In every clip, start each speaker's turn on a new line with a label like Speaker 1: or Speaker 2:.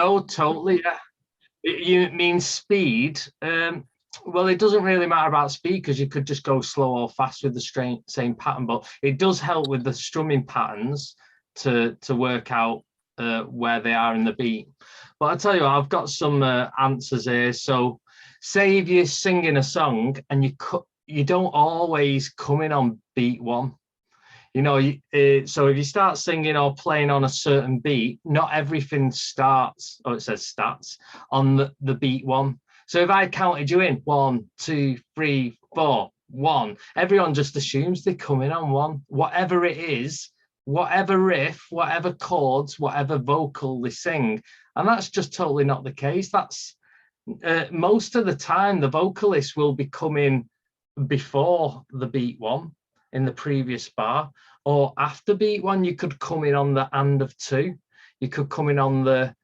Speaker 1: Oh, totally. Yeah. You mean speed? Well, it doesn't really matter about speed because you could just go slow or fast with the same pattern, but it does help with the strumming patterns to work out where they are in the beat. But I'll tell you what, I've got some answers here. So say if you're singing a song and you don't always come in on beat one. So if you start singing or playing on a certain beat, not everything starts, or it says starts, on the beat one. So if I counted you in 1, 2, 3, 4, 1, everyone just assumes they come in on one, whatever it is, whatever riff, whatever chords, whatever vocal they sing. And that's just totally not the case. That's most of the time the vocalist will be coming before the beat one in the previous bar, or after beat one. You could come in on the and of 2, you could come in on the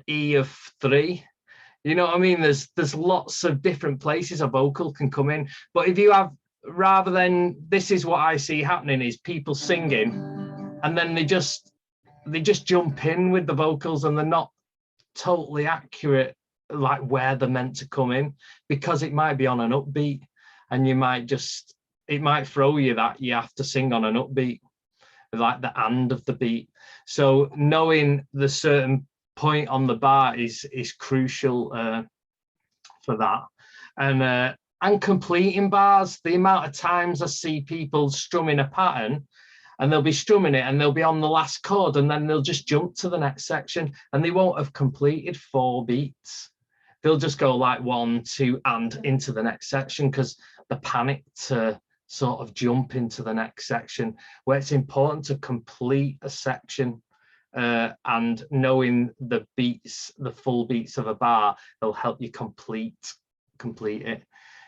Speaker 1: E of 3. You know what I mean? There's lots of different places a vocal can come in. But if you have, rather than, this is what I see happening, is people singing and then they just jump in with the vocals and they're not totally accurate, like where they're meant to come in, because it might be on an upbeat and it might throw you that you have to sing on an upbeat, like the and of the beat. So knowing the certain point on the bar is crucial for that. And completing bars, the amount of times I see people strumming a pattern and they'll be strumming it and they'll be on the last chord and then they'll just jump to the next section and they won't have completed 4 beats. They'll just go like 1, 2 and into the next section because the panic to sort of jump into the next section, where it's important to complete a section, and knowing the beats, the full beats of a bar, will help you complete it.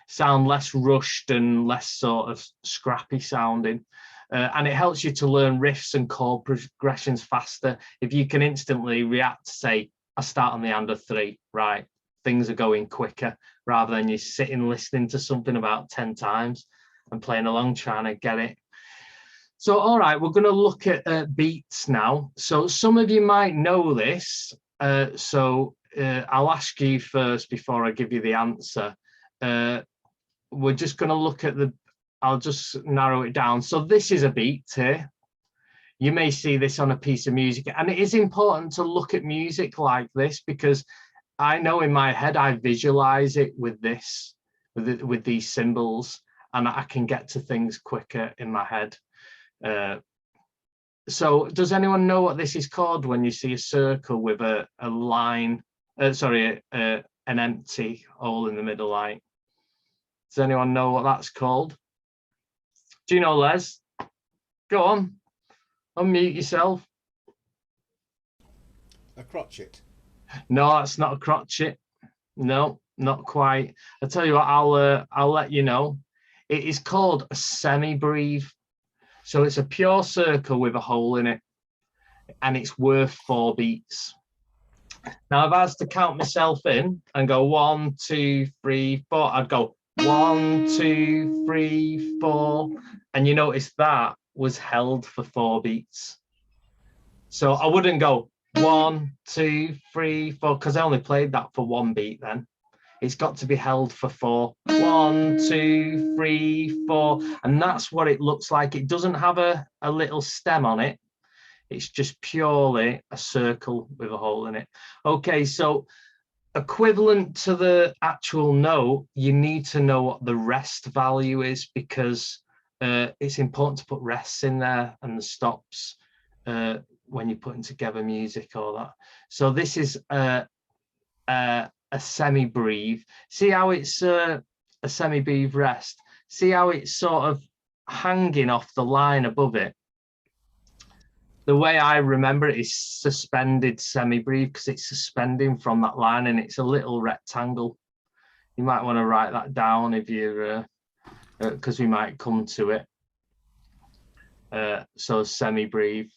Speaker 1: Sound less rushed and less sort of scrappy sounding. And it helps you to learn riffs and chord progressions faster. If you can instantly react to, say, I start on the and of 3, right, things are going quicker, rather than you sitting listening to something about 10 times and playing along trying to get it. So, all right, we're going to look at beats now. So some of you might know this. I'll ask you first before I give you the answer. We're just going to look at I'll just narrow it down. So this is a beat here. You may see this on a piece of music, and it is important to look at music like this because I know in my head I visualize it with this, with these symbols, and I can get to things quicker in my head. So does anyone know what this is called when you see a circle with a line, an empty hole in the middle line? Does anyone know what that's called? Do you know, Les? Go on, unmute yourself.
Speaker 2: A crotchet.
Speaker 1: No, it's not a crotchet. No, not quite. I'll tell you what, I'll let you know. It is called a semibreve. So it's a pure circle with a hole in it, and it's worth 4 beats. Now, if I was to count myself in and go 1, 2, 3, 4, I'd go 1, 2, 3, 4, and you notice that was held for 4 beats. So I wouldn't go 1, 2, 3, 4, because I only played that for 1 beat then. It's got to be held for 4. 1, 2, 3, 4. And that's what it looks like. It doesn't have a little stem on it. It's just purely a circle with a hole in it. Okay, so equivalent to the actual note, you need to know what the rest value is, because it's important to put rests in there and the stops when you're putting together music or that. So this is a semibreve. See how it's a semibreve rest? See how it's sort of hanging off the line above it? The way I remember it is suspended semibreve, because it's suspending from that line and it's a little rectangle. You might want to write that down if you're, because we might come to it. So semibreve.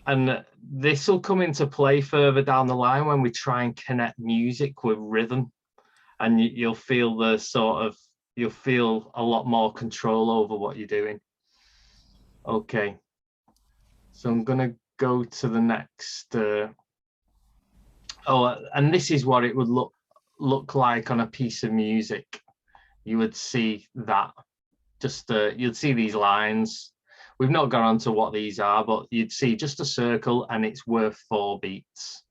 Speaker 1: And this will come into play further down the line when we try and connect music with rhythm, and you'll feel you'll feel a lot more control over what you're doing. Okay, so I'm going to go to the next. And this is what it would look like on a piece of music. You would see that. Just you'd see these lines. We've not gone on to what these are, but you'd see just a circle and it's worth 4 beats.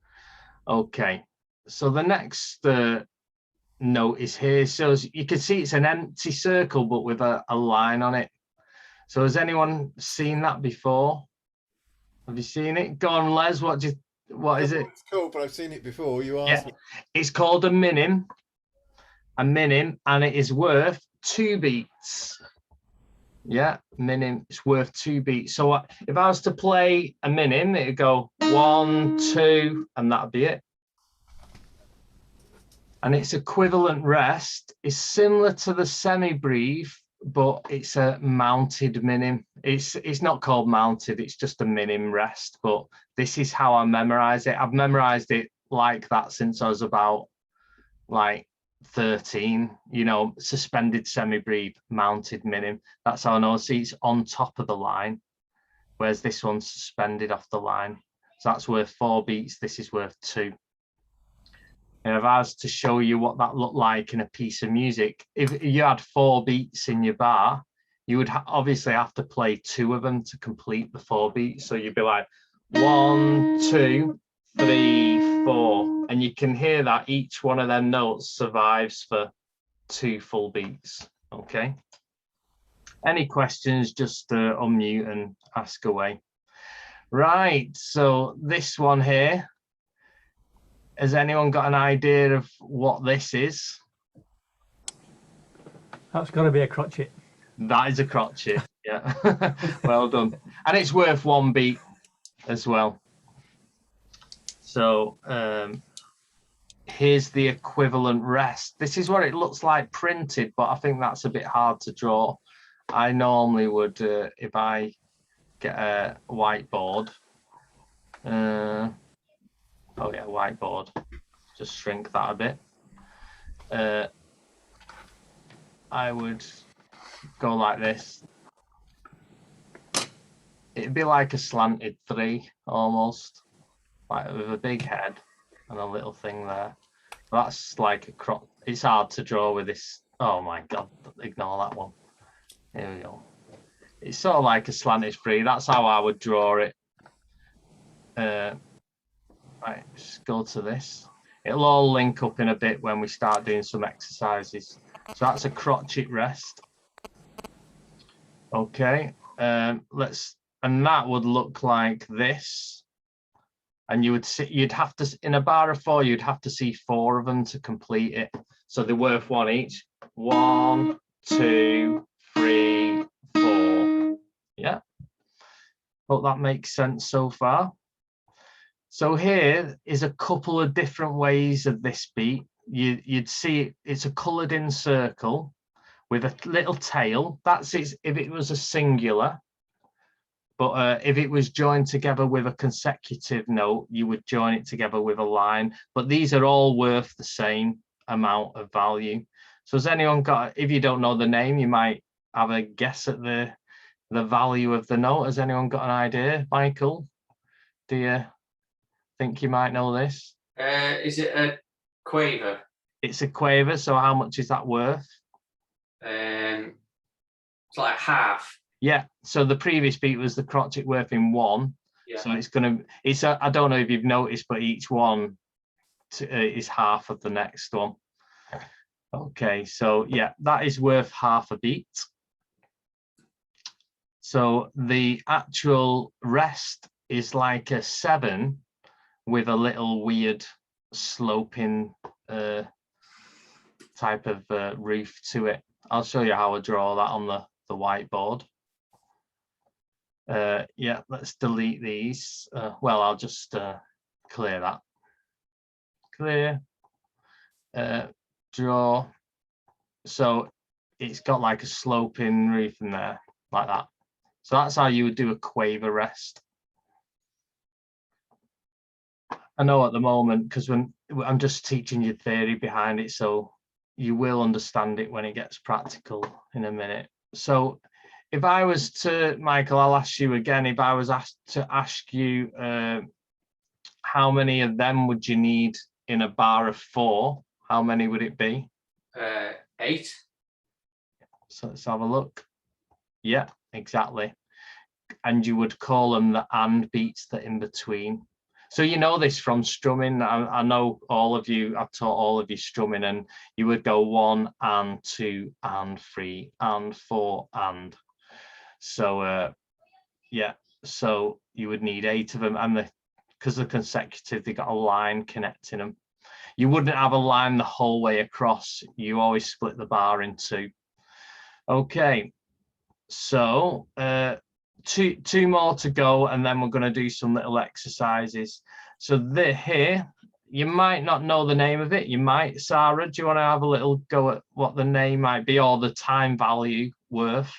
Speaker 1: Okay, so the next note is here. So you can see it's an empty circle, but with a line on it. So has anyone seen that before? Have you seen it? Go on, Les, what is it?
Speaker 2: It's cool, but I've seen it before. You asked me.
Speaker 1: It's called a minim, and it is worth 2 beats. Yeah, minim, it's worth 2 beats. So if I was to play a minim, it'd go 1, 2, and that'd be it. And its equivalent rest is similar to the semi-breve, but it's a mounted minim. It's not called mounted, it's just a minim rest, but this is how I memorize it. I've memorized it like that since I was about like 13, you know, suspended semi-breve, mounted minim. That's how I know. See, it's on top of the line, whereas this one's suspended off the line. So that's worth 4 beats, this is worth 2. And if I was to show you what that looked like in a piece of music, if you had 4 beats in your bar, you would obviously have to play 2 of them to complete the 4 beats. So you'd be like 1, 2, 3, 4, and you can hear that each one of them notes survives for 2 full beats. Okay. Any questions, just unmute and ask away. Right, so this one here, has anyone got an idea of what this is?
Speaker 3: That's got to be a crotchet.
Speaker 1: That is a crotchet, yeah. Well done. And it's worth 1 beat as well. So here's the equivalent rest. This is what it looks like printed, but I think that's a bit hard to draw. I normally would, if I get a whiteboard, oh yeah, whiteboard, just shrink that a bit. I would go like this. It'd be like a slanted 3 almost, like with a big head and a little thing there. That's like a crop. It's hard to draw with this. Oh my God, ignore that one. Here we go. It's sort of like a slanted 3. That's how I would draw it. Right, just go to this. It'll all link up in a bit when we start doing some exercises. So that's a crotchet rest. Okay, and that would look like this. And you would see, you'd have to, in a bar of 4, you'd have to see 4 of them to complete it. So they're worth 1 each. 1, 2, 3, 4. Yeah. Hope that makes sense so far. So here is a couple of different ways of this beat. You'd see it's a coloured in circle with a little tail. That's it if it was a singular. But if it was joined together with a consecutive note, you would join it together with a line. But these are all worth the same amount of value. So has anyone got, if you don't know the name, you might have a guess at the value of the note. Has anyone got an idea? Michael, do you think you might know this?
Speaker 4: Is it a quaver?
Speaker 1: It's a quaver, so how much is that worth?
Speaker 4: It's like half.
Speaker 1: Yeah, so the previous beat was the crotchet worth in 1. Yeah. So I don't know if you've noticed, but each one is half of the next one. Okay, so yeah, that is worth half a beat. So the actual rest is like a 7 with a little weird sloping type of roof to it. I'll show you how I draw that on the whiteboard. Yeah, let's delete these. Well, I'll just clear that. Clear. Draw. So it's got like a sloping roof in there, like that. So that's how you would do a quaver rest. I know at the moment, because when I'm just teaching you theory behind it, so you will understand it when it gets practical in a minute. So if I was to, Michael, I'll ask you again, if I was asked to ask you how many of them would you need in a bar of 4, how many would it be?
Speaker 4: 8.
Speaker 1: So let's have a look. Yeah, exactly. And you would call them the and beats that in between. So you know this from strumming. I know all of you, I've taught all of you strumming, and you would go 1 and 2 and 3 and 4 and. So yeah, so you would need 8 of them, and because they're consecutive, they got a line connecting them. You wouldn't have a line the whole way across. You always split the bar in 2. Okay, so two more to go, and then we're going to do some little exercises. So here, you might not know the name of it. You might. Sarah, do you want to have a little go at what the name might be, or the time value worth?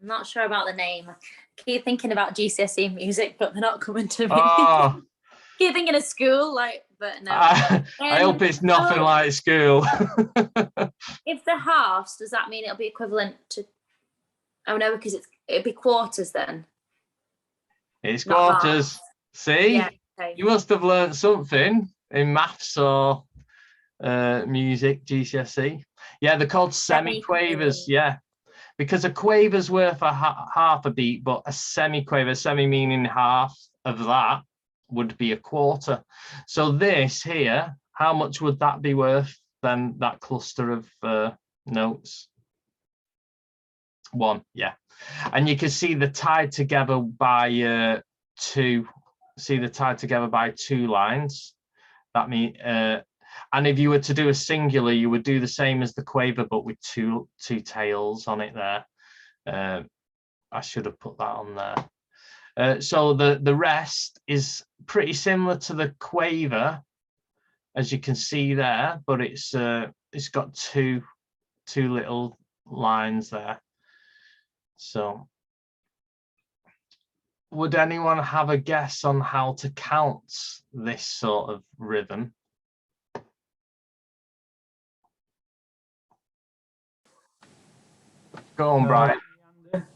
Speaker 3: I'm not sure about the name. I keep thinking about GCSE music, but they're not coming to me.
Speaker 1: Oh,
Speaker 3: Keep thinking of school, but no.
Speaker 1: I hope it's nothing like school.
Speaker 3: If they're halves, does that mean it'll be equivalent to? Oh no, because it'd be quarters then.
Speaker 1: It's
Speaker 3: Not
Speaker 1: quarters.
Speaker 3: halves.
Speaker 1: See,
Speaker 3: Yeah. Okay.
Speaker 1: you must have learned something in maths or music, GCSE. Yeah, they're called semiquavers. Yeah, because a quaver's worth a half a beat, but a semiquaver, semi meaning half of that, would be a quarter. So this here, how much would that be worth then, that cluster of notes? 1, yeah. And you can see they're tied together by 2. See, they're tied together by 2 lines. That means, and if you were to do a singular, you would do the same as the quaver, but with two tails on it there. I should have put that on there. So the rest is pretty similar to the quaver, as you can see there, but it's got two little lines there. So would anyone have a guess on how to count this sort of rhythm? Go on, Brian.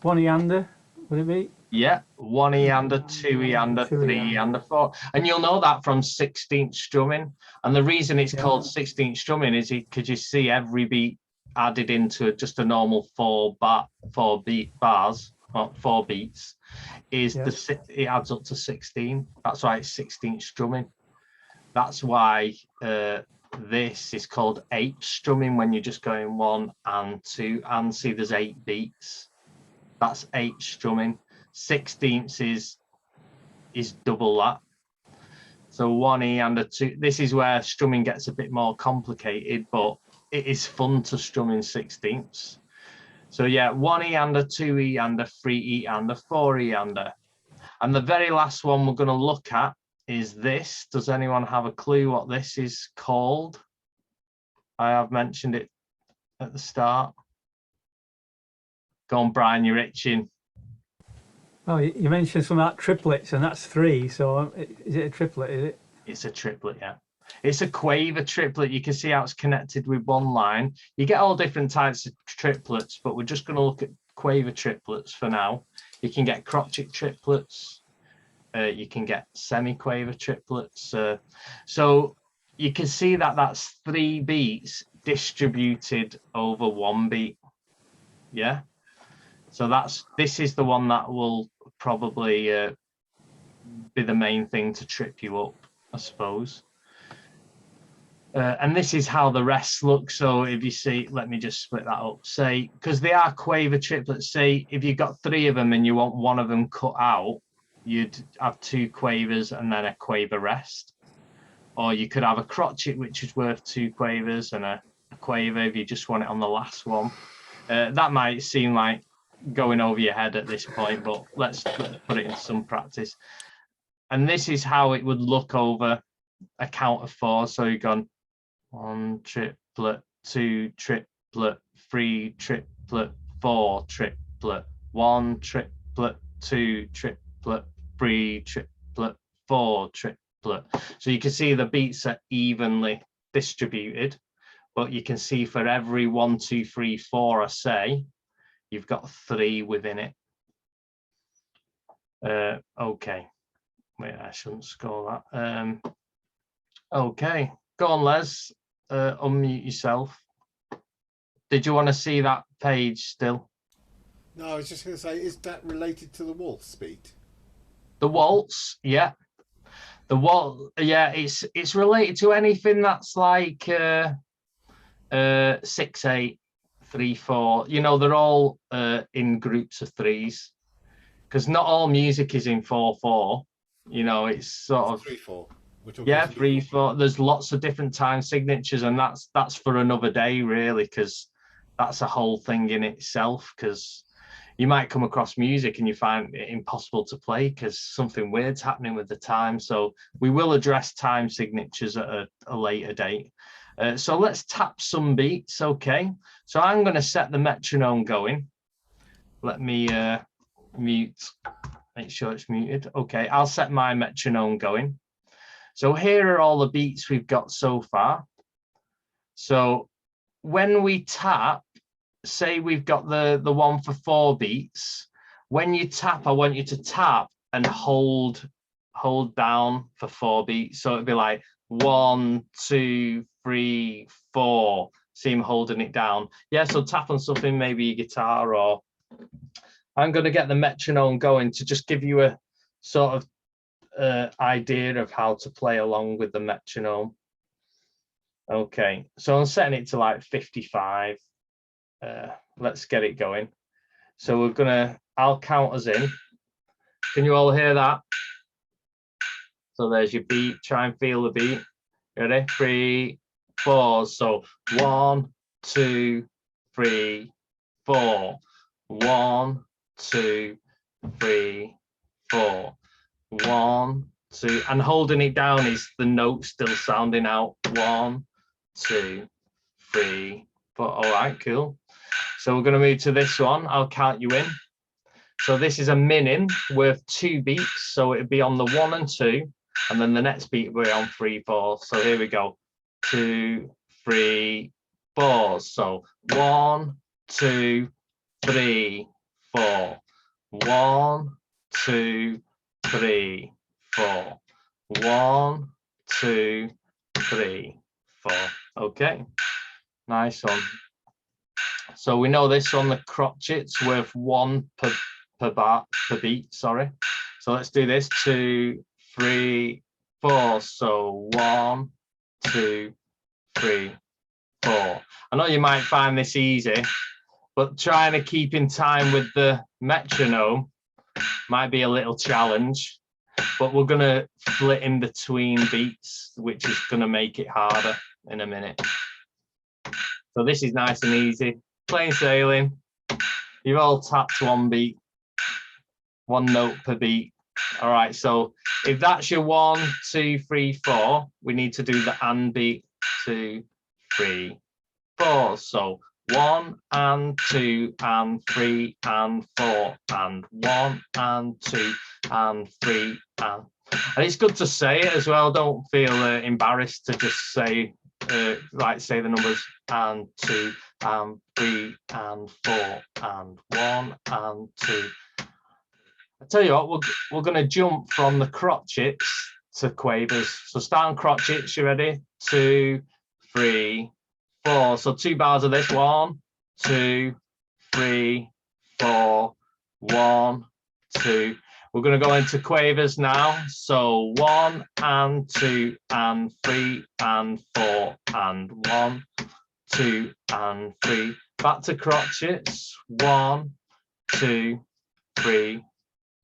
Speaker 5: 1 eander, would it be?
Speaker 1: Yeah, 1 eander, 2 eander, 3 eander, 4. And you'll know that from 16th strumming. And the reason it's called 16th strumming is because you see every beat added into just a normal 4 bars, or 4 beats, is it adds up to 16. That's why it's 16th strumming. That's why this is called 8 strumming, when you're just going 1 and 2 and see there's 8 beats. That's 8 strumming. 16ths is double that. So 1 E and a 2. This is where strumming gets a bit more complicated, but it is fun to strum in 16ths. So yeah, 1 E and a 2 E and a 3 E and a 4 E and a. And the very last one we're going to look at is this. Does anyone have a clue what this is called? I have mentioned it at the start. Go on, Brian, you're itching.
Speaker 5: Oh, you mentioned some of that triplets, and that's 3. So is it a triplet? Is it?
Speaker 1: It's a triplet, yeah. It's a quaver triplet. You can see how it's connected with 1 line. You get all different types of triplets, but we're just going to look at quaver triplets for now. You can get crotchet triplets. You can get semi-quaver triplets. So you can see that that's 3 beats distributed over 1 beat. Yeah. So this is the one that will probably be the main thing to trip you up, I suppose. And this is how the rest look. So if you see, let me just split that up. Say, because they are quaver triplets, say if you got 3 of them and you want 1 of them cut out, you'd have 2 quavers and then a quaver rest. Or you could have a crotchet, which is worth 2 quavers, and a quaver if you just want it on the last one. That might seem like going over your head at this point, but let's put it in some practice. And this is how it would look over a count of 4. So you've gone 1 triplet, 2 triplet, 3 triplet, 4 triplet, 1 triplet, 2 triplet, 3 triplet, 4 triplet. So you can see the beats are evenly distributed, but you can see for every 1, 2, 3, 4 I say, you've got 3 within it. Okay, wait, I shouldn't score that. Okay, go on, Les, unmute yourself. Did you want to see that page still?
Speaker 2: No, I was just going to say, is that related to the waltz speed?
Speaker 1: The waltz, yeah. The waltz, yeah, it's related to anything that's like 6, 8, 3, 4. You know, they're all in groups of 3s, because not all music is in 4, 4. You know, it's sort of
Speaker 2: 3, 4. We're talking
Speaker 1: yeah,
Speaker 2: 3,
Speaker 1: 3, 4. There's lots of different time signatures, and that's for another day, really, because that's a whole thing in itself. Because you might come across music and you find it impossible to play because something weird's happening with the time. So we will address time signatures at a later date. So let's tap some beats. Okay, so I'm going to set the metronome going. Let me mute, make sure it's muted. Okay, I'll set my metronome going. So here are all the beats we've got so far. So when we tap, say we've got the one for 4 beats. When you tap, I want you to tap and hold down for 4 beats. So it'd be like 1, 2, 3, 4. See him holding it down. Yeah, so tap on something, maybe your guitar, or I'm going to get the metronome going to just give you a sort of idea of how to play along with the metronome. Okay, so I'm setting it to like 55. Let's get it going. So I'll count us in. Can you all hear that? So there's your beat. Try and feel the beat. Ready? 3, 4. So 1, 2, 3, 4. 1, 2, 3, 4. 1, 2, and holding it down is the note still sounding out. 1, 2, 3, 4. All right, cool. So we're going to move to this one. I'll count you in. So this is a minim with 2 beats. So it'd be on the 1 and 2, and then the next beat will be on 3, 4. So here we go. 2, 3, 4. So 1, 2, 3, 4. 1, 2, 3, 4. 1, 2, 3, 4. Okay, nice one. So we know this on the crotchets with 1 per beat. Sorry. So let's do this. 2, 3, 4. So 1, 2, 3, 4. I know you might find this easy, but trying to keep in time with the metronome might be a little challenge. But we're going to split in between beats, which is going to make it harder in a minute. So this is nice and easy. Plain sailing. You've all tapped 1 beat, 1 note per beat. All right, so if that's your 1, 2, 3, 4, we need to do the and beat. 2, 3, 4. So 1 and 2 and 3 and 4 and 1 and 2 and 3 and it's good to say it as well. Don't feel embarrassed to just say say the numbers and 2 and 3 and 4 and 1 and 2. I tell you what, we're going to jump from the crotchets to quavers. So start on crotchets. You ready? 2, 3, 4. So 2 bars of this. 1, 2, 3, 4. 1, 2. We're going to go into quavers now. So 1 and 2 and 3 and 4 and 1, 2 and 3. Back to crotchets. 1, 2, 3,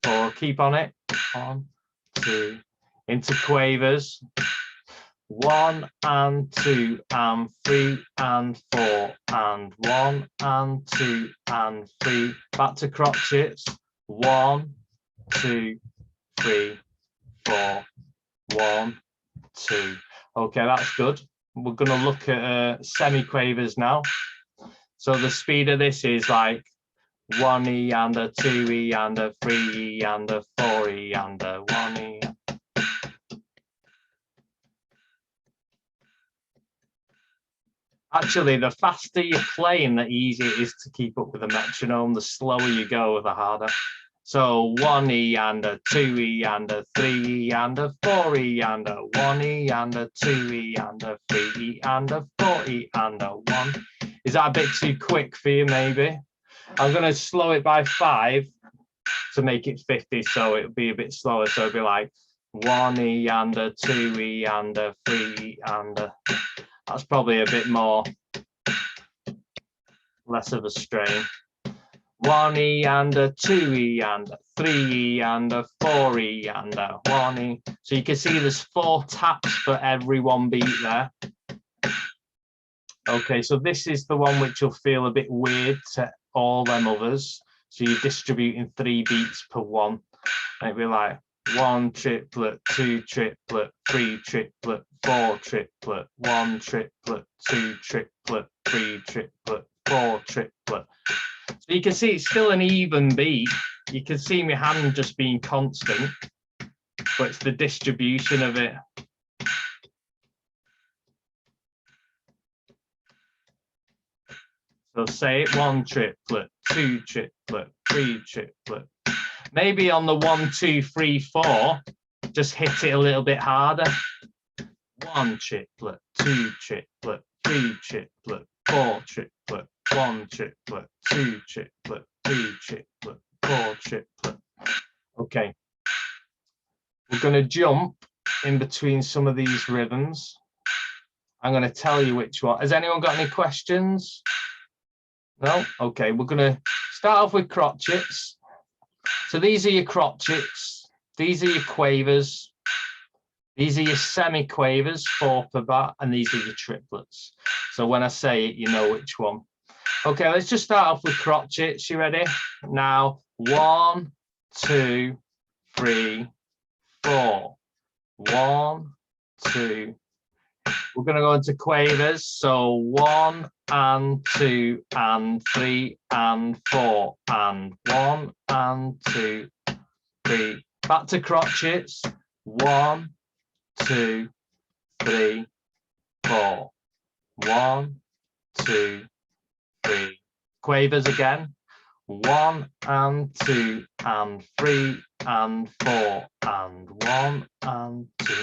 Speaker 1: 4. Keep on it. 1, 2. Into quavers. 1 and 2 and 3 and 4 and 1 and 2 and 3. Back to crotchets. 1, 2, 3, 4. 1, 2. Okay, that's good. We're going to look at semi-quavers now. So the speed of this is like 1E and a 2E and a 3E and a 4E and a 1E. Actually, the faster you're playing, the easier it is to keep up with the metronome. The slower you go, the harder. So 1E and a 2E and a 3E and a 4E and a 1E and a 2E and a 3E and a 4E and a 1. Is that a bit too quick for you, maybe? I'm going to slow it by 5 to make it 50, so it'll be a bit slower. So it'll be like 1E and a 2E and a 3E and a... That's probably a bit more, less of a strain. 1E and a 2E and a 3E and a 4E and a 1E. So you can see there's 4 taps for every one beat there. Okay, so this is the one which will feel a bit weird to all them others. So you're distributing 3 beats per one. And it'll be like 1 triplet, 2 triplet, 3 triplet, 4 triplet, 1 triplet, 2 triplet, 3 triplet, 4 triplet. So you can see it's still an even beat. You can see my hand just being constant, but it's the distribution of it. So say it 1 triplet, 2 triplet, 3 triplet. Maybe on the 1, 2, 3, 4, just hit it a little bit harder. 1 triplet, 2 triplet, 3 triplet, 4 triplet, 1 triplet, 2 triplet, 3 triplet, 4 triplet. Okay. We're going to jump in between some of these rhythms. I'm going to tell you which one. Has anyone got any questions? No? Okay, we're going to start off with crotchets. So these are your crotchets. These are your quavers. These are your semi-quavers, 4 per bar, and these are your triplets. So when I say it, you know which one. Okay, let's just start off with crotchets. You ready? Now, 1, 2, 3, 4. 1, 2. We're going to go into quavers. So 1 and 2 and 3 and 4 and 1 and 2, 3. Back to crotchets. 1, 2, 3, 4. 1, 2, 3. Quavers again. 1 and 2 and 3 and 4 and 1 and 2.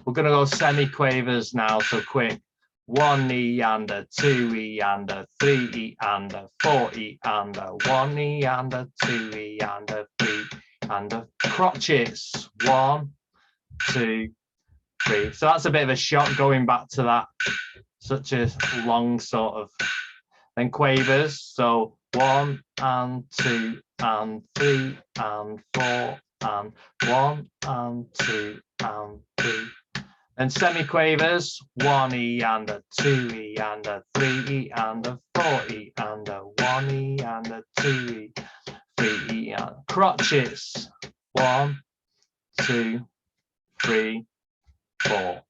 Speaker 1: We're going to go semi-quavers now, so quick. 1E and a 2E and a 3E and a 4E and a 1E and a 2E and a 3 and a crotchets. 1, 2, 3. So that's a bit of a shock going back to that, such a long sort of. Then quavers. So 1 and 2 and 3 and 4 and 1 and 2 and 3. And semi-quavers, 1E and a 2E and a 3E and a 4E and a 1E and a 2E, 3E and crotchets, 1, 2, 3, 4,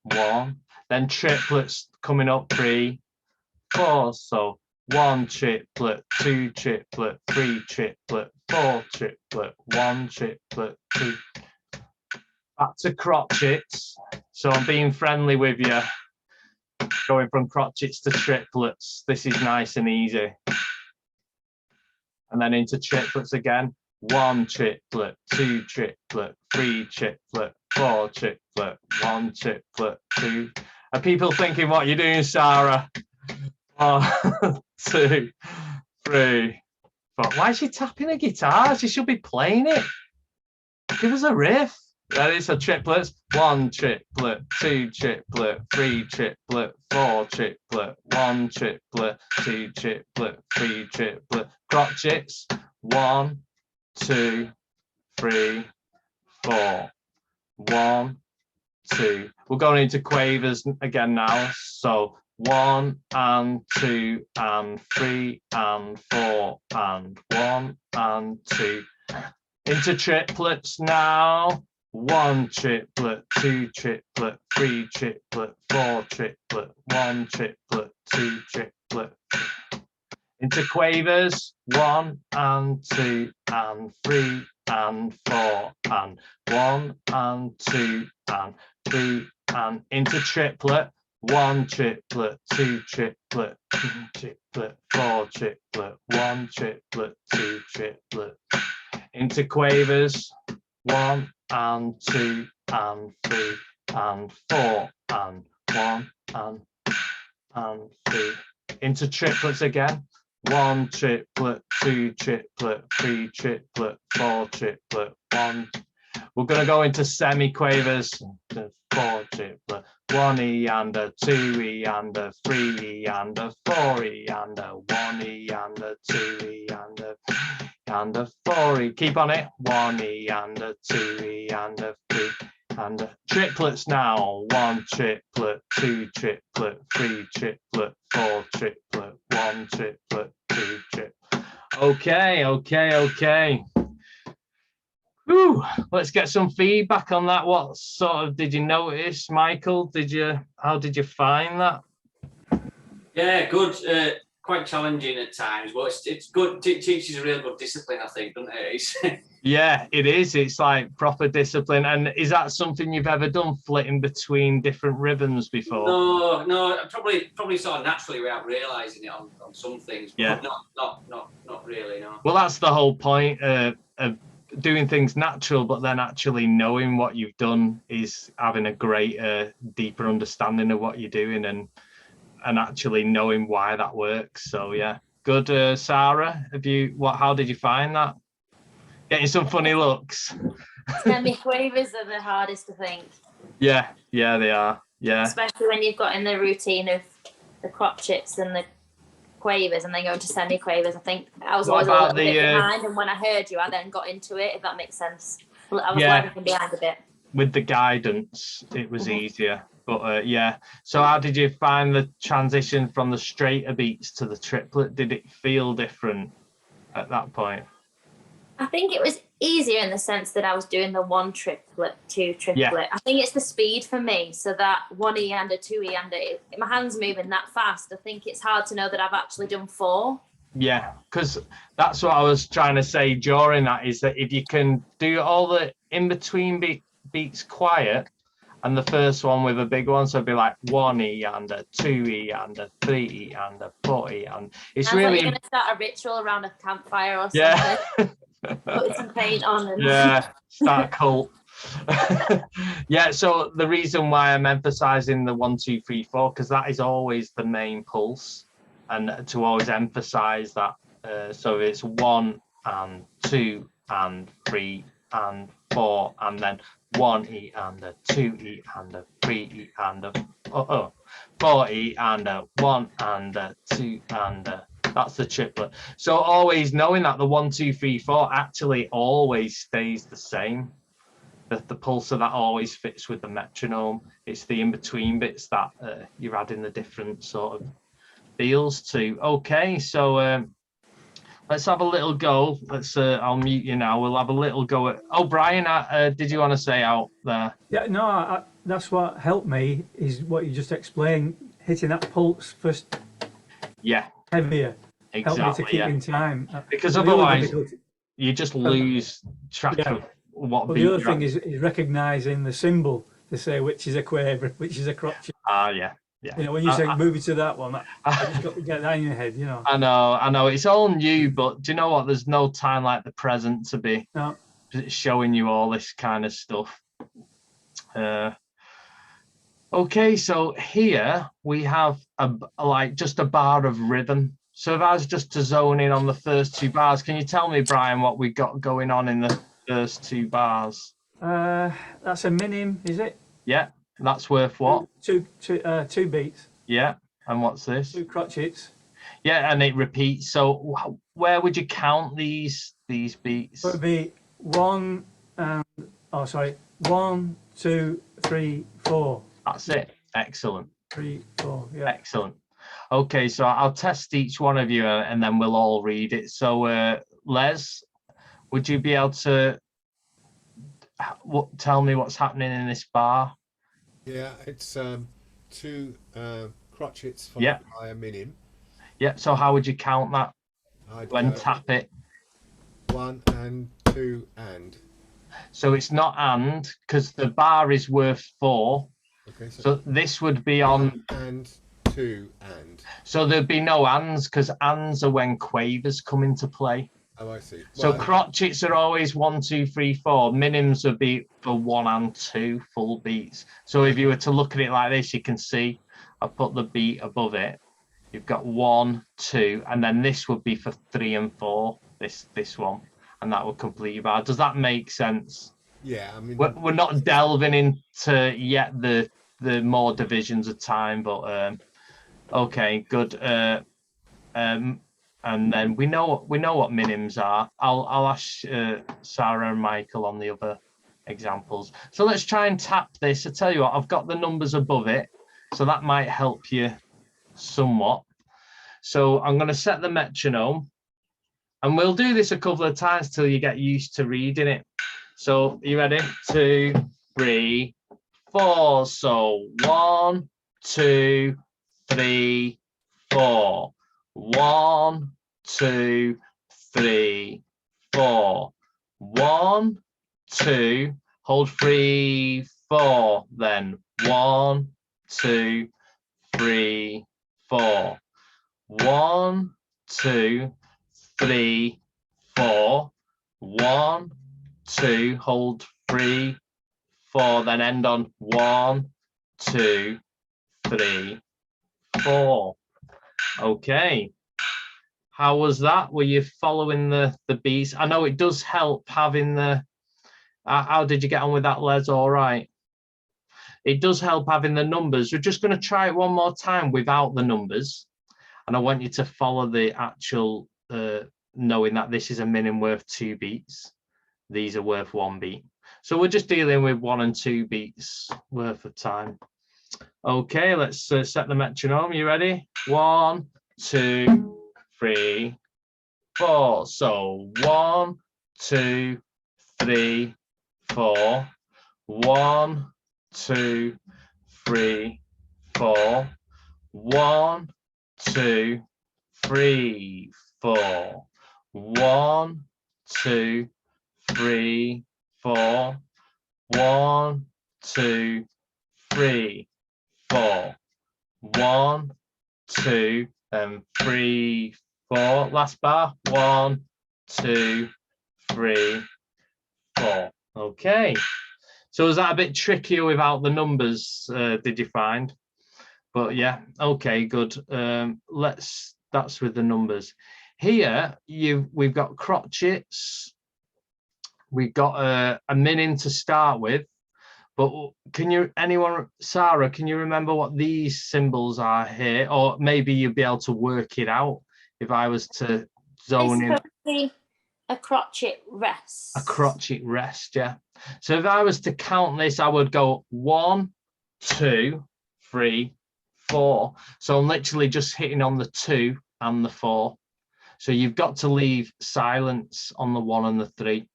Speaker 1: 1. Then triplets coming up, 3, 4. So 1 triplet, 2 triplet, 3 triplet, 4 triplet, 1 triplet, 2. Back to crotchets. So I'm being friendly with you. Going from crotchets to triplets. This is nice and easy. And then into triplets again. 1 triplet, 2 triplet, 3 triplet, 4 triplet, 1 triplet, 2. Are people thinking what you're doing, Sarah? 1, 2, 3, 4. Why is she tapping a guitar? She should be playing it. Give us a riff. Ready? So triplets. 1 triplet, 2 triplet, 3 triplet, 4 triplet, 1 triplet, 2 triplet, 3 triplet. Crotchets. 1, 2, 3, 4. 1, 2. We're going into quavers again now. So 1 and 2 and 3 and 4 and 1 and 2. Into triplets now. 1 triplet, 2 triplet, 3 triplet, 4 triplet, 1 triplet, 2 triplet. Into quavers, 1 and 2 and 3 and 4 and 1 and 2 and 3 and into triplet, 1 triplet, 2 triplet, 3 triplet, 4 triplet, 1 triplet, 2 triplet. Into quavers, 1 and 2 and 3 and 4 and 1 and 3. Into triplets again, 1 triplet, 2 triplet, 3 triplet, 4 triplet, 1. We're going to go into semi-quavers, 4 triplet, 1 E and a 2 E and a 3 E and a 4 E and a 1 E and a 2 E and a 4 E. Keep on it. 1 E and a 2 E and a 3 and triplets now. 1 triplet, 2 triplet, 3 triplet, 4 triplet, 1 triplet, 2 triplet. Okay. Whew, let's get some feedback on that. What sort of did you notice, Michael? How did you find that?
Speaker 4: Yeah, good. Quite challenging at times, but it's good. It teaches a real good discipline, I think, doesn't it?
Speaker 1: Yeah, it is. It's like proper discipline. And is that something you've ever done, flitting between different rhythms before?
Speaker 4: No, probably sort of naturally without realising it on some things. But
Speaker 1: Yeah.
Speaker 4: Not really, no.
Speaker 1: Well, that's the whole point of doing things natural, but then actually knowing what you've done is having a greater, deeper understanding of what you're doing and actually knowing why that works. So yeah, good. Sarah, how did you find that? Getting some funny looks.
Speaker 3: Semi-quavers are the hardest, I think.
Speaker 1: Yeah, they are. Yeah.
Speaker 3: Especially when you've got in the routine of the crotchets and the quavers and then go into semi-quavers. I think I was always a little bit behind, and when I heard you, I then got into it, if that makes sense. I was lagging behind a bit.
Speaker 1: With the guidance, it was easier. But yeah. So how did you find the transition from the straighter beats to the triplet? Did it feel different at that point?
Speaker 3: I think it was easier in the sense that I was doing the 1 triplet, 2 triplet. Yeah. I think it's the speed for me. So that 1 E and a 2 E and my hand's moving that fast. I think it's hard to know that I've actually done 4.
Speaker 1: Yeah, because that's what I was trying to say during that, is that if you can do all the in-between beats quiet, and the first one with a big one, so it'd be like 1 E and a 2 E and a 3 E and a 4 E, and it's really.
Speaker 3: Like you're gonna start a ritual around a campfire or something.
Speaker 1: Yeah.
Speaker 3: Put some paint on and
Speaker 1: start a cult. Yeah, so the reason why I'm emphasizing the 1 2 3 4, because that is always the main pulse, and to always emphasize that. So it's 1 and 2 and 3 and 4, and then 1 E and a 2 E and a 3 E and a 4 E and a 1 and a 2 and a. That's the triplet. So always knowing that the 1 2 3 4 actually always stays the same. The pulse of that always fits with the metronome. It's the in-between bits that you're adding the different sort of feels to. Okay, so let's have a little go. I'll mute you now. We'll have a little go at. Oh, Brian, did you want to say out there?
Speaker 5: Yeah, no, that's what helped me, is what you just explained, hitting that pulse first.
Speaker 1: Yeah.
Speaker 5: Heavier.
Speaker 1: Exactly.
Speaker 5: Help me to keep in time.
Speaker 1: Because otherwise, you just lose track of what beat.
Speaker 5: The other thing is recognising the symbol to say which is a quaver, which is a crotchet.
Speaker 1: Yeah.
Speaker 5: You know, when you say move it to that one, I just got to get that in your head, you know.
Speaker 1: I know. It's all new, but do you know what? There's no time like the present to be showing you all this kind of stuff. Okay, so here we have just a bar of rhythm. So if I was just to zone in on the first 2 bars, can you tell me, Brian, what we got going on in the first 2 bars?
Speaker 5: That's a minim, is it?
Speaker 1: Yeah, that's worth what?
Speaker 5: 2 beats.
Speaker 1: Yeah, and what's this?
Speaker 5: 2 crotchets.
Speaker 1: Yeah, and it repeats. So where would you count these beats?
Speaker 5: It would be 1, 2, 3, 4.
Speaker 1: That's it. Excellent.
Speaker 5: 3, 4. Yeah.
Speaker 1: Excellent. Okay, so I'll test each one of you and then we'll all read it. So, Les, would you be able to tell me what's happening in this bar?
Speaker 2: Yeah, it's 2 crotchets followed by a minim.
Speaker 1: Yeah, so how would you count that when tap it?
Speaker 2: 1 and 2 and.
Speaker 1: So it's not and, because the bar is worth 4.
Speaker 2: Okay,
Speaker 1: So this would be on.
Speaker 2: And two and.
Speaker 1: So there'd be no ands, because ands are when quavers come into play.
Speaker 2: Oh, I see.
Speaker 1: So
Speaker 2: Well,
Speaker 1: crotchets are always 1, 2, 3, 4. Minims would be for 1 and 2 full beats. So if you were to look at it like this, you can see I put the beat above it. You've got 1, 2, and then this would be for 3 and 4. This one, and that would complete your bar. Does that make sense?
Speaker 2: yeah, I mean,
Speaker 1: We're not delving into yet the more divisions of time, but okay, good. And then we know what minims are. I'll ask Sarah and Michael on the other examples. So let's try and tap this. I tell you what, I've got the numbers above it, so that might help you somewhat. So I'm going to set the metronome, and we'll do this a couple of times till you get used to reading it. So you ready? 2, 3, 4. So 1, 2, 3, 4. 1, 2, 3, 4. 1, 2. Hold 3, 4. Then 1, 2, 3, 4. 1, 2, 3, 4. 1, 2. Hold 3, 4. Then end on 1, 2, 3, 4. Okay. How was that? Were you following the beats? I know it does help having the. How did you get on with that, Les? All right. It does help having the numbers. We're just going to try it one more time without the numbers. And I want you to follow the actual, knowing that this is a minim worth 2 beats. These are worth 1 beat. So we're just dealing with 1 and 2 beats worth of time. Okay, let's set the metronome. You ready? 1, 2, 3, 4. So 1, 2, 3, 4. 1, 2, 3, 4. 1, 2, 3, 4. 1, 2, 3, 4. 1, 2, 3, 4. 1, 2, and 3, 4. Last bar. 1, 2, 3, 4. Okay. So was that a bit trickier without the numbers? Did you find? But yeah. Okay. Good. That's with the numbers. Here we've got crotchets. We've got a minim to start with. But Sarah, can you remember what these symbols are here? Or maybe you'd be able to work it out if I was to zone in.
Speaker 3: A crotchet rest.
Speaker 1: A crotchet rest, yeah. So if I was to count this, I would go 1, 2, 3, 4. So I'm literally just hitting on the 2 and the 4. So you've got to leave silence on the 1 and the 3.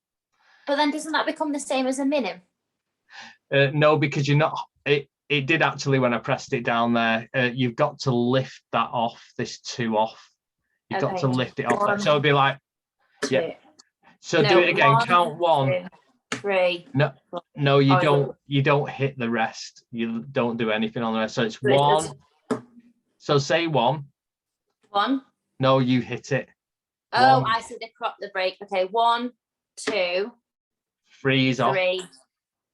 Speaker 3: But then doesn't that become the same as a minim?
Speaker 1: No, because you're not. It did actually when I pressed it down there. You've got to lift that off. This 2 off. You've got to lift it off. So it'd be like,
Speaker 3: 2.
Speaker 1: Yeah. So do it again. 1, count 1,
Speaker 3: 2, 3.
Speaker 1: No, you don't. You don't hit the rest. You don't do anything on the rest. So it's 1. So say 1.
Speaker 3: 1.
Speaker 1: No, you hit it.
Speaker 3: Oh,
Speaker 1: 1.
Speaker 3: I see the break. Okay, 1, 2,
Speaker 1: 3 is off.
Speaker 3: 3,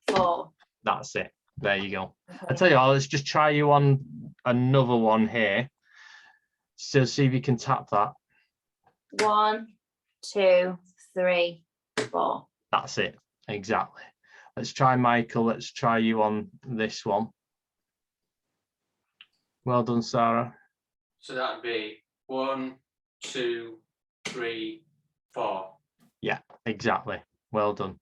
Speaker 3: 4.
Speaker 1: That's it. There you go.
Speaker 3: Okay.
Speaker 1: I tell you what, let's just try you on another one here. So see if you can tap that.
Speaker 3: 1, 2, 3, 4.
Speaker 1: That's it. Exactly. Let's try Michael. Let's try you on this one. Well done, Sarah.
Speaker 4: So that'd be 1, 2, 3, 4.
Speaker 1: Yeah, exactly. Well done.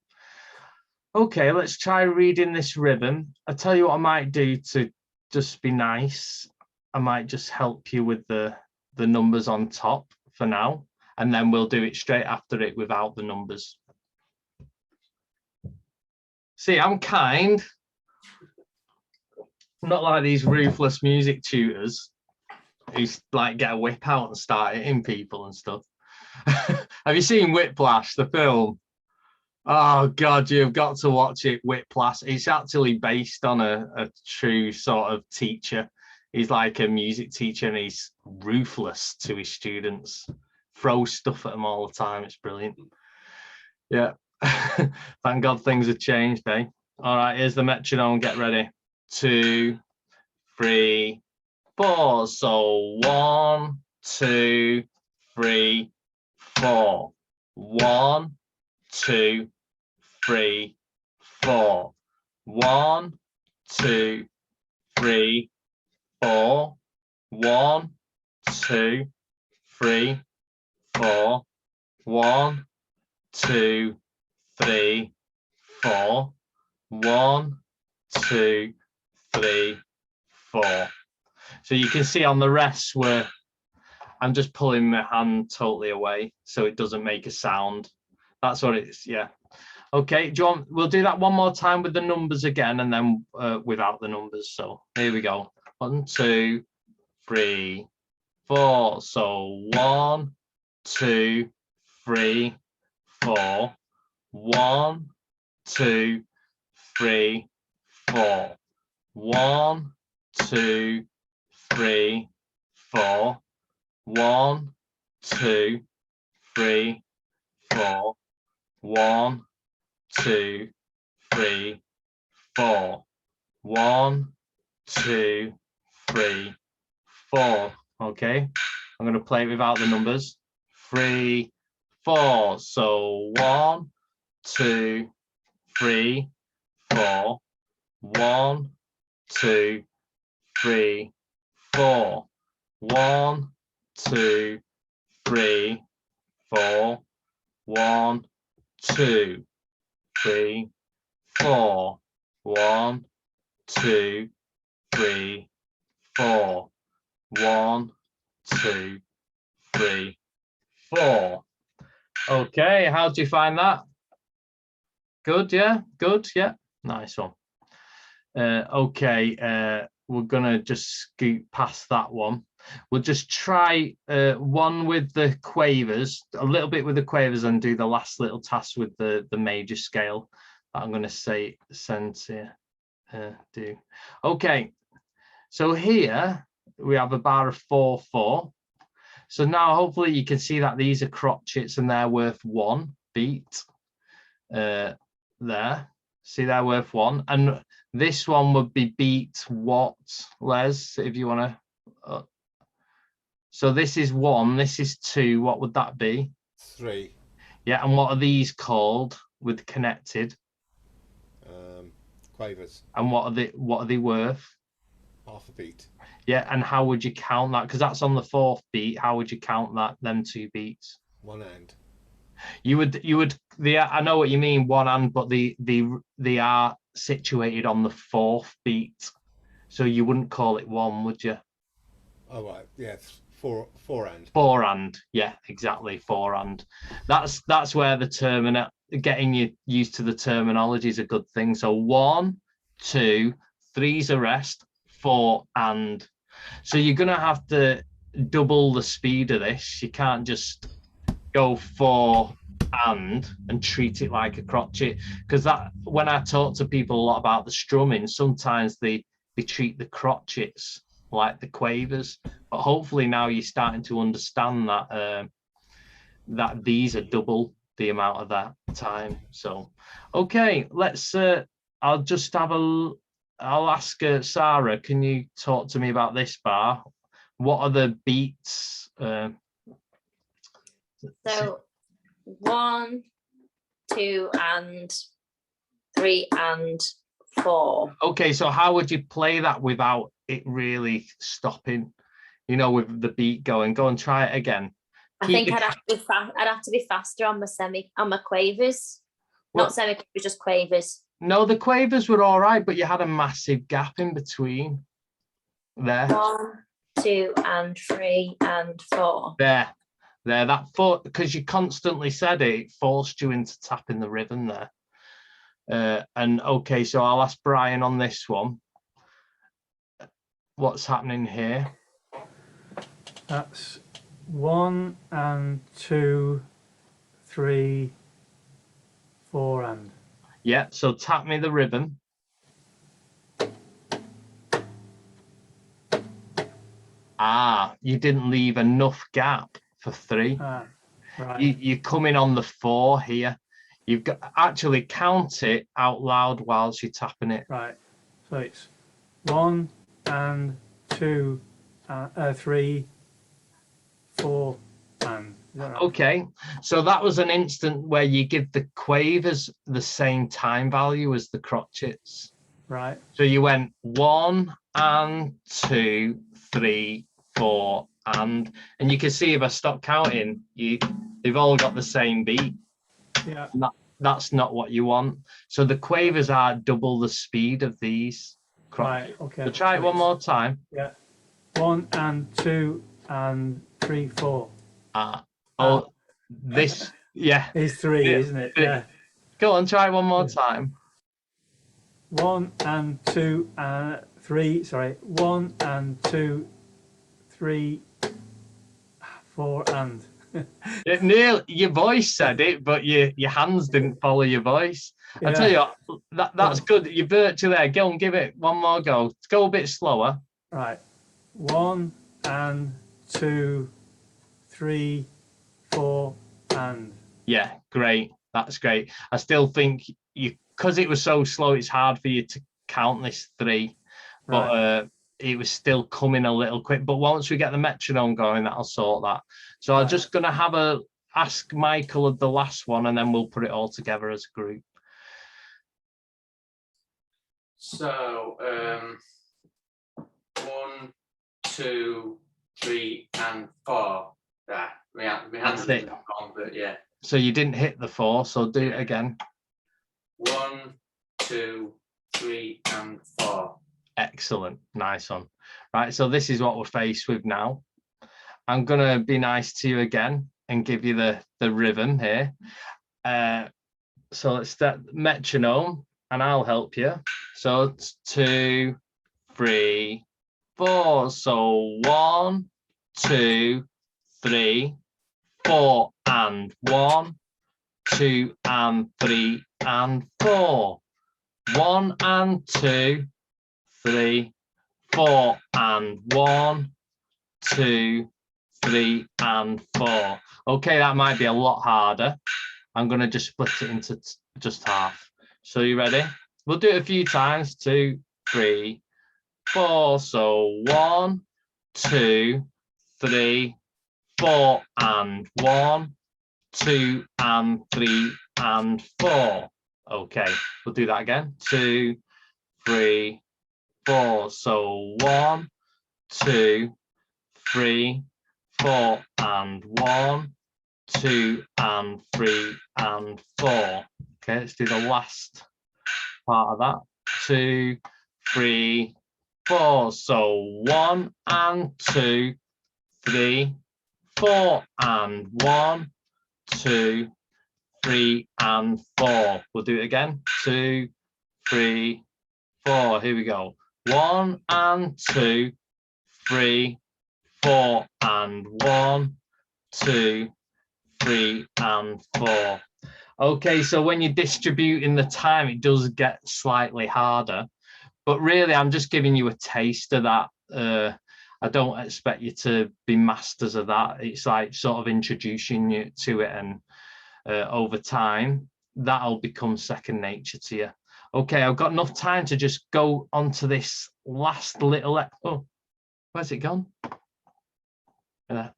Speaker 1: Okay, let's try reading this ribbon. I tell you what I might do to just be nice. I might just help you with the numbers on top for now, and then we'll do it straight after it without the numbers. See, I'm kind. I'm not like these ruthless music tutors who like get a whip out and start hitting people and stuff. Have you seen Whiplash, the film? Oh God, you've got to watch it, Whiplash. It's actually based on a true sort of teacher. He's like a music teacher and he's ruthless to his students. Throws stuff at them all the time. It's brilliant. Yeah. Thank God things have changed, eh? All right, here's the metronome. Get ready. 2, 3, 4. So 1, 2, 3, 4. 1, 2, 3, 4. 1, 2, 3, 4. 1, 2, 3, 4. 1, 2, 3, 4. 1, 2, 3, 4. So you can see on the rest where I'm just pulling my hand totally away so it doesn't make a sound. That's what it is, yeah. Okay, John, we'll do that one more time with the numbers again and then without the numbers. So here we go. 1, 2, 3, 4. So 1, 2, 3, 4. 1, 2, 3, 4. 1, 2, 3, 4. 1, 2, 3, 4. 1, 2, 3, 4. 1, 2, 3, 4. Okay, I'm going to play it without the numbers. 3, 4. So 1, 2, 3, 4. 1, 2, 3, 4. 1, 2, 3, 4. 1, 2, 3, 4. 1, 2, 3, 4. 1, 2, 3, 4. Okay, how do you find that? Good, yeah, good, yeah, nice one. Okay, we're gonna just scoot past that one. We'll just try one with the quavers, a little bit with the quavers, and do the last little task with the major scale that I'm gonna say send here. Do. Okay, so here we have a bar of 4, 4. So now hopefully you can see that these are crotchets and they're worth 1 beat. There, see they're worth 1, and this one would be beat what, Les, if you want to. So this is 1, this is 2. What would that be?
Speaker 2: 3.
Speaker 1: Yeah, and what are these called with connected?
Speaker 2: Quavers.
Speaker 1: And what are they worth?
Speaker 2: Half a beat.
Speaker 1: Yeah, and how would you count that? Because that's on the 4th beat. How would you count that? Them 2 beats.
Speaker 2: One hand.
Speaker 1: You would. I know what you mean, one hand, but they are situated on the 4th beat, so you wouldn't call it 1, would you?
Speaker 2: Oh right, yeah, 4 hand.
Speaker 1: 4 hand, yeah, exactly, 4 hand. That's where the getting you used to the terminology is a good thing. So 1, 2, 3's a rest, 4 and. So you're gonna have to double the speed of this. You can't just go 4 and treat it like a crotchet, because that when I talk to people a lot about the strumming, sometimes they treat the crotchets like the quavers, but hopefully now you're starting to understand that that these are double the amount of that time. So okay, let's I'll ask Sarah, can you talk to me about this bar? What are the beats?
Speaker 3: So 1, 2 and 3 and 4.
Speaker 1: Okay, so how would you play that without it really stopping? You know, with the beat going. Go and try it again.
Speaker 3: I think I'd have to be faster on my quavers.
Speaker 1: Well,
Speaker 3: not semi quavers, just quavers.
Speaker 1: No, the quavers were all right, but you had a massive gap in between there.
Speaker 3: 1, 2 and 3 and 4.
Speaker 1: There, that 4, because you constantly said it forced you into tapping the rhythm there. And okay, so I'll ask Brian on this one. What's happening here?
Speaker 5: That's 1 and 2, 3, 4 and.
Speaker 1: Yeah, so tap me the rhythm. Ah, you didn't leave enough gap for 3.
Speaker 5: Ah, right.
Speaker 1: You're coming on the 4 here. You've got actually count it out loud whilst you're tapping it.
Speaker 5: Right. So it's 1 and 2, 3, 4 and. Is that right?
Speaker 1: Okay, so that was an instant where you give the quavers the same time value as the crotchets.
Speaker 5: Right.
Speaker 1: So you went 1 and 2, 3, 4 and you can see if I stop counting, they've all got the same beat.
Speaker 5: Yeah.
Speaker 1: That's not what you want. So the quavers are double the speed of these.
Speaker 5: Right. Okay.
Speaker 1: So try it one more time.
Speaker 5: Yeah. 1 and 2 and 3, 4.
Speaker 1: This, yeah.
Speaker 5: Is 3,
Speaker 1: Yeah.
Speaker 5: isn't it? Yeah.
Speaker 1: Go on, try it one more time.
Speaker 5: 1 and 2 and 3. Sorry. 1 and 2, 3, 4 and.
Speaker 1: Neil, your voice said it, but your hands didn't follow your voice. I tell you what, that's good. You're virtually there. Go and give it one more go. Go a bit slower.
Speaker 5: Right. 1 and 2, 3, 4 and.
Speaker 1: Yeah, great. That's great. I still think because it was so slow, it's hard for you to count this 3, but it was still coming a little quick. But once we get the metronome going, that'll sort that. So I'm just going to ask Michael of the last one, and then we'll put it all together as a group.
Speaker 4: So 1, 2, 3 and 4. Yeah, my hands are gone, but yeah.
Speaker 1: So you didn't hit the 4, so do it again.
Speaker 4: 1, 2, 3 and 4.
Speaker 1: Excellent, nice one. Right, so this is what we're faced with now. I'm gonna be nice to you again and give you the rhythm here. So let's start metronome, and I'll help you. So it's 2, 3, 4. So 1, 2, 3, 4 and 1, 2 and 3 and 4. 1 and 2, 3, 4 and 1, 2, 3 and 4. Okay, that might be a lot harder. I'm going to just split it into just half. So you ready? We'll do it a few times. 2, 3, 4. So 1, 2, 3, 4 and 1, 2 and 3 and 4. Okay, we'll do that again. 2, 3, 4. So 1, 2, 3, 4 and 1, 2 and 3 and 4. Okay, let's do the last part of that. 2, 3, 4. So 1 and 2, 3, 4 and 1, 2, 3 and 4. We'll do it again. 2, 3, 4. Here we go. 1 and 2, 3, 4 and 1, 2, 3 and 4. Okay, so when you're distributing the time, it does get slightly harder, but really I'm just giving you a taste of that. I don't expect you to be masters of that. It's like sort of introducing you to it, and over time that'll become second nature to you. Okay, I've got enough time to just go on to this last little, oh, where's it gone?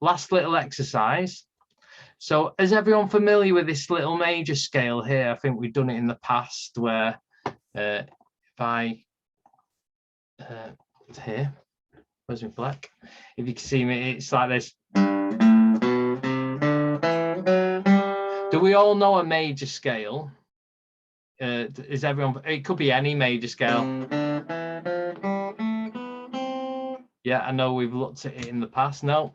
Speaker 1: Last little exercise. So is everyone familiar with this little major scale here? I think we've done it in the past where if I, here, where's my black? If you can see me, it's like this. Do we all know a major scale? Is everyone, it could be any major scale. Yeah, I know we've looked at it in the past. No,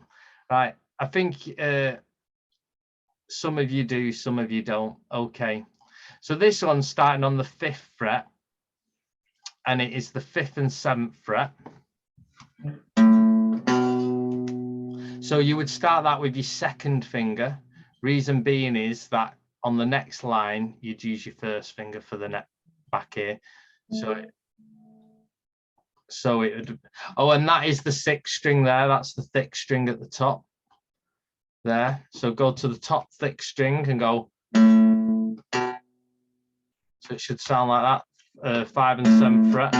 Speaker 1: right. I think some of you do, some of you don't. Okay. So this one's starting on the 5th fret, and it is the 5th and 7th fret. So you would start that with your second finger. Reason being is that on the next line, you'd use your first finger for the neck back here. So it would, oh, and that is the 6th string there. That's the thick string at the top there. So go to the top thick string and go. So it should sound like that, 5 and 7th fret.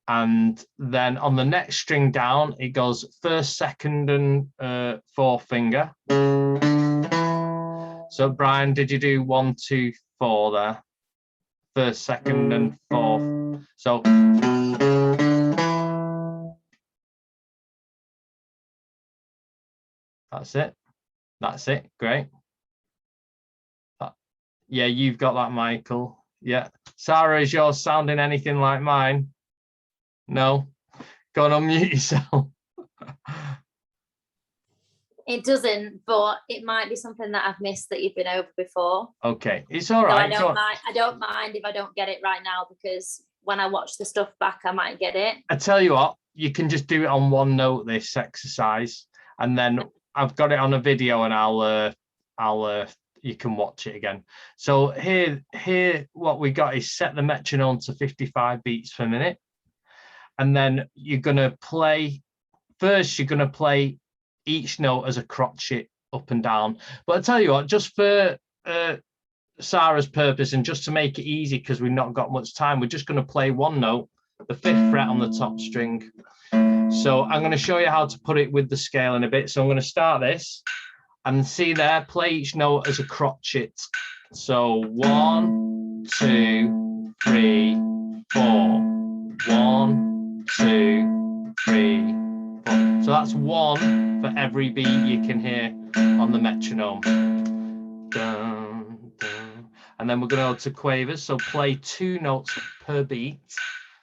Speaker 1: And then on the next string down, it goes 1st, 2nd, and 4th finger. So Brian, did you do 1, 2, 4 there? 1st, 2nd, and 4th. So that's it. That's it. Great. Yeah, you've got that, Michael. Yeah. Sarah, is yours sounding anything like mine? No? Go and unmute yourself.
Speaker 3: It doesn't, but it might be something that I've missed that you've been over before.
Speaker 1: Okay, it's all right.
Speaker 3: So I don't mind if I don't get it right now, because when I watch the stuff back, I might get it.
Speaker 1: I tell you what, you can just do it on one note, this exercise, and then I've got it on a video, and you can watch it again. So here, what we got is set the metronome to 55 beats per minute, and then you're gonna play. First, you're gonna play each note as a crotchet up and down. But I tell you what, just for Sarah's purpose and just to make it easy, because we've not got much time, we're just going to play one note, the 5th fret on the top string. So I'm going to show you how to put it with the scale in a bit. So I'm going to start this and see there, play each note as a crotchet. So 1, 2, 3, 4. 1, 2, 3, 4. So that's 1 for every beat you can hear on the metronome. Dun, dun. And then we're going to go to quavers. So play 2 notes per beat.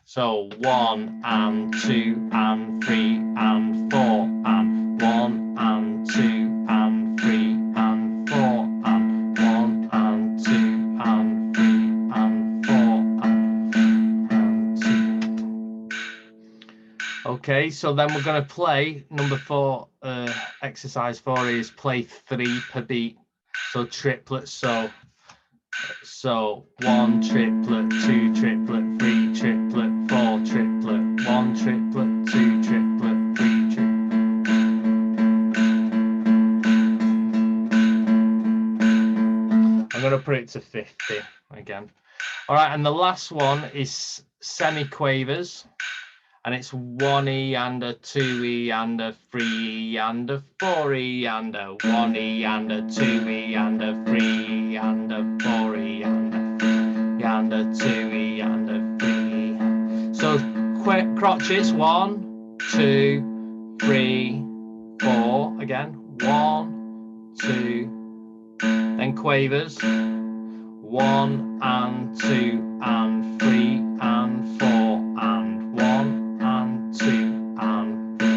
Speaker 1: So 1 and 2 and 3 and 4 and 1 and 2 and 3 and 4 and 1 and 2 and 3 and 4 and 2. Okay, so then we're going to play number 4. Exercise 4 is play 3 per beat. So triplets. So 1 triplet, 2 triplet, 3 triplet, 4 triplet, 1 triplet, 2 triplet, 3 triplet. I'm going to put it to 50 again. All right, and the last one is semi-quavers. And it's 1E and a 2E and a 3E and a 4E and a 1E and a 2E and a 3E and a 4E and a 2E and a 3E. So crotchets 1, 2, 3, 4 again. 1, 2, then quavers 1 and 2 and 3 and 4 and 1. 2 and 3.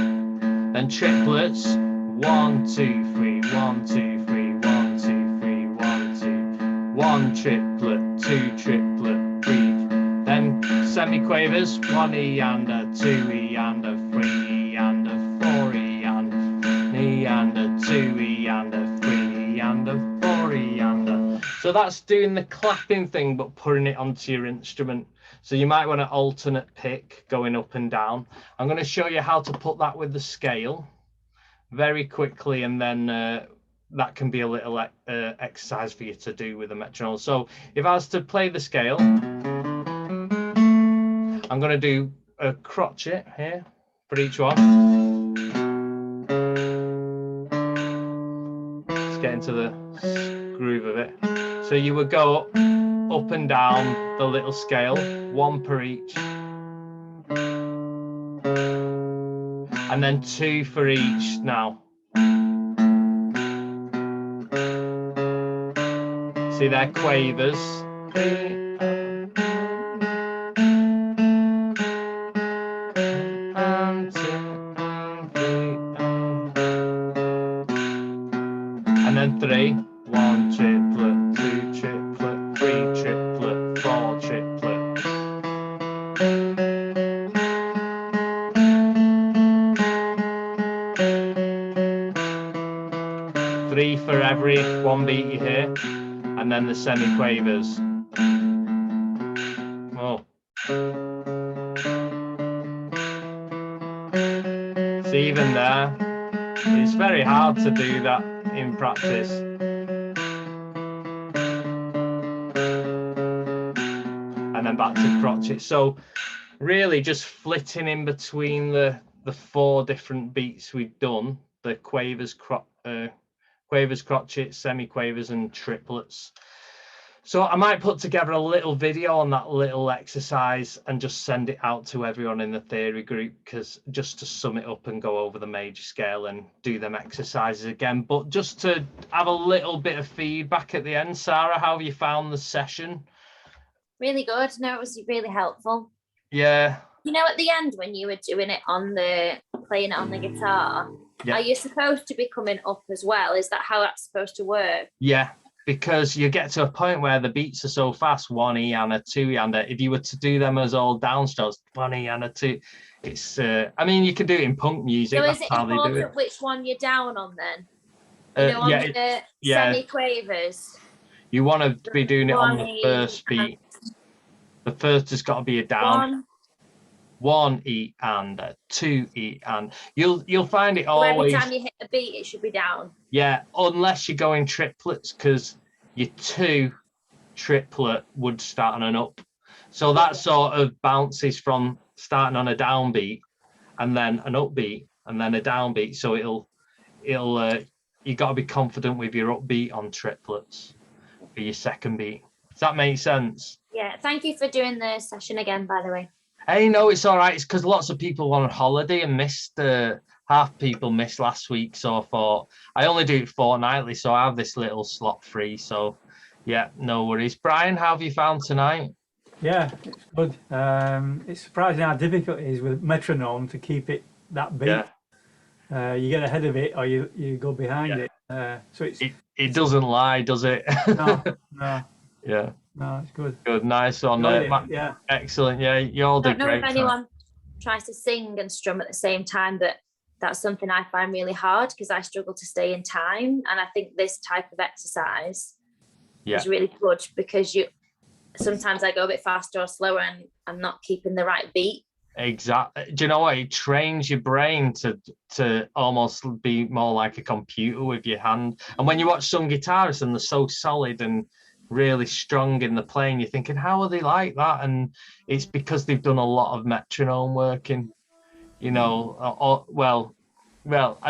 Speaker 1: Then triplets 1, 2, 3, 1, 2, 3, 1, 2, 3, 1, 2, 1 triplet, 2 triplet, 3. Then semi-quavers 1E and a 2E and a 3E and a 4E and an E and a 2E and a 3E and a 4E and a. So that's doing the clapping thing but putting it onto your instrument. So you might want to alternate pick going up and down. I'm going to show you how to put that with the scale very quickly, and then that can be a little exercise for you to do with the metronome. So if I was to play the scale, I'm going to do a crotchet here for each one. Let's get into the groove of it. So you would go up and down the little scale, 1 per each, and then 2 for each now. See, they're quavers. And then 3, 1 triplet, 2 triplet, 3 triplet, 4 triplet. one beat you hear, and then the semi-quavers. Oh. See, even there, it's very hard to do that in practice. And then back to crotchet. So really just flitting in between the 4 different beats we've done, the quavers, crotchets, semi-quavers and triplets. So I might put together a little video on that little exercise and just send it out to everyone in the theory group, because just to sum it up and go over the major scale and do them exercises again. But just to have a little bit of feedback at the end, Sarah, how have you found the session?
Speaker 3: Really good. No, it was really helpful.
Speaker 1: Yeah.
Speaker 3: You know, at the end when you were doing it playing it on the guitar,
Speaker 1: yeah.
Speaker 3: Are you supposed to be coming up as well? Is that how that's supposed to work?
Speaker 1: Yeah. Because you get to a point where the beats are so fast, 1 E and a 2 E, and if you were to do them as all downstrokes, 1 E and a 2, it's, I mean, you can do it in punk music.
Speaker 3: So
Speaker 1: that's
Speaker 3: is it
Speaker 1: how they do it.
Speaker 3: which one you're down on then? You know, on the semi-quavers?
Speaker 1: You want to be doing it on the first beat. The first has got to be a down. 1 E and a 2 E, and you'll find it always.
Speaker 3: So every time you hit a beat, it should be down.
Speaker 1: Yeah, unless you're going triplets, because your 2 triplet would start on an up. So that sort of bounces from starting on a downbeat and then an upbeat and then a downbeat. So it'll you got to be confident with your upbeat on triplets for your second beat. Does that make sense?
Speaker 3: Yeah. Thank you for doing the session again, by the way.
Speaker 1: Hey, no, it's all right. It's because lots of people were on holiday and missed. Half people missed last week, so I thought I only do it fortnightly, so I have this little slot free. So, yeah, no worries. Brian, how have you found tonight?
Speaker 5: Yeah, it's good. It's surprising how difficult it is with metronome to keep it that beat. Yeah. You get ahead of it or you go behind it. So
Speaker 1: it doesn't lie, does it?
Speaker 5: No.
Speaker 1: Yeah.
Speaker 5: No, it's good.
Speaker 1: Good, nice one.
Speaker 5: Yeah.
Speaker 1: Excellent. Yeah, you all did great.
Speaker 3: I don't know if anyone tries to sing and strum at the same time, but that's something I find really hard because I struggle to stay in time. And I think this type of exercise is really good because sometimes I go a bit faster or slower and I'm not keeping the right beat.
Speaker 1: Exactly. Do you know what? It trains your brain to almost be more like a computer with your hand. And when you watch some guitarists and they're so solid and really strong in the playing, you're thinking, how are they like that? And it's because they've done a lot of metronome working, you know.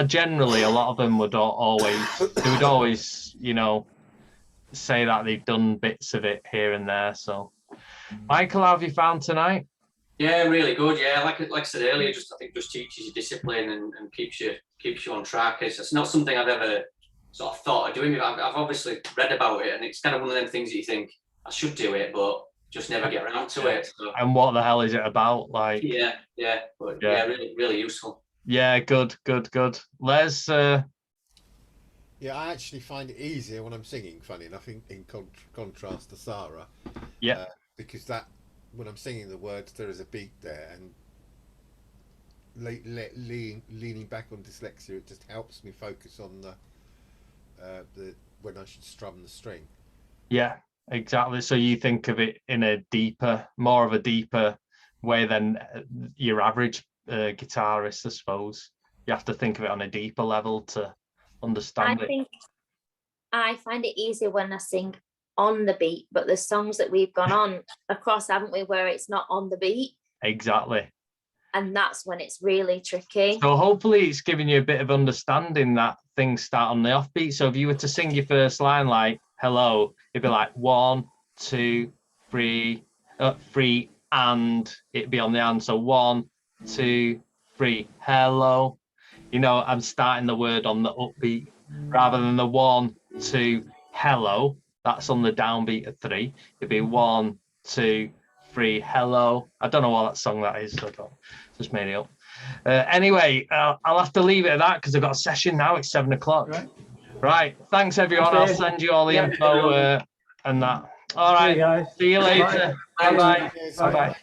Speaker 1: Generally a lot of them would always you know, say that they've done bits of it here and there. So Michael, how have you found tonight?
Speaker 4: Yeah, really good. Yeah, like I said earlier, I think just teaches you discipline and keeps you on track. It's not something I've ever sort of thought of doing. I've obviously read about it, and it's kind of one of them things that you think I should do it, but just never get around to it. So.
Speaker 1: And what the hell is it about? Like,
Speaker 4: but really, really useful.
Speaker 1: Yeah, good. Les.
Speaker 2: Yeah, I actually find it easier when I'm singing. Funny enough, in contrast to Sarah.
Speaker 1: Yeah.
Speaker 2: Because when I'm singing the words, there is a beat there, and leaning back on dyslexia, it just helps me focus on the when I should strum the string.
Speaker 1: Yeah, exactly. So you think of it in more of a deeper way than your average guitarist, I suppose. You have to think of it on a deeper level to understand it.
Speaker 3: I find it easier when I sing on the beat, but the songs that we've gone on across, haven't we, where it's not on the beat?
Speaker 1: Exactly.
Speaker 3: And that's when it's really tricky.
Speaker 1: So hopefully it's giving you a bit of understanding that things start on the offbeat. So if you were to sing your first line like hello, it'd be like 1, 2, 3, 3, and it'd be on the and. So 1, 2, 3, hello. You know, I'm starting the word on the upbeat rather than the 1, 2, hello. That's on the downbeat of 3. It'd be 1, 2, 3, hello. I don't know what that song that is. So I just made it up. Anyway, I'll have to leave it at that because I've got a session now. It's 7 o'clock. Right. Thanks, everyone. I'll send you all the info and that. All right.
Speaker 5: See you guys.
Speaker 1: See you later. Bye-bye.
Speaker 2: Bye-bye.